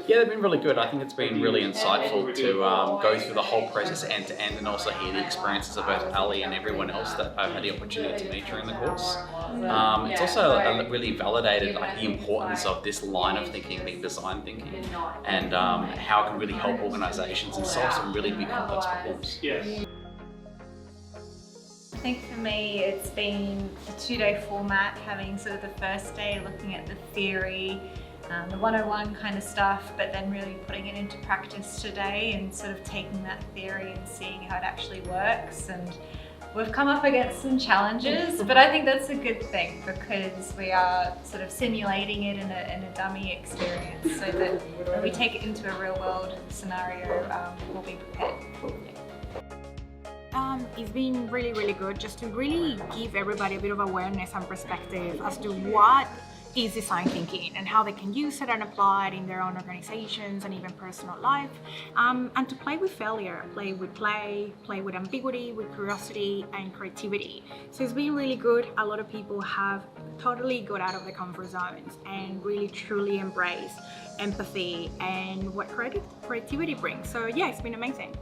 Yeah, they've been really good. I think it's been really insightful to go through the whole process end to end and also hear the experiences of both Ali and everyone else that I've had the opportunity to meet during the course. It's also really validated like the importance of this line of thinking being design thinking and how it can really help organisations and solve some really big complex problems. I think for me it's been a 2-day format, having sort of the first day looking at the theory, the 101 kind of stuff, but then really putting it into practice today and sort of taking that theory and seeing how it actually works. And we've come up against some challenges, but I think that's a good thing because we are sort of simulating it in a dummy experience so that when we take it into a real world scenario, we'll be prepared. It's been really good just to really give everybody a bit of awareness and perspective as to what is design thinking and how they can use it and apply it in their own organizations and even personal life, and to play with failure, play with ambiguity, with curiosity and creativity. So it's been really good. A lot of people have totally got out of their comfort zones and really truly embraced empathy and what creativity brings. So yeah, it's been amazing.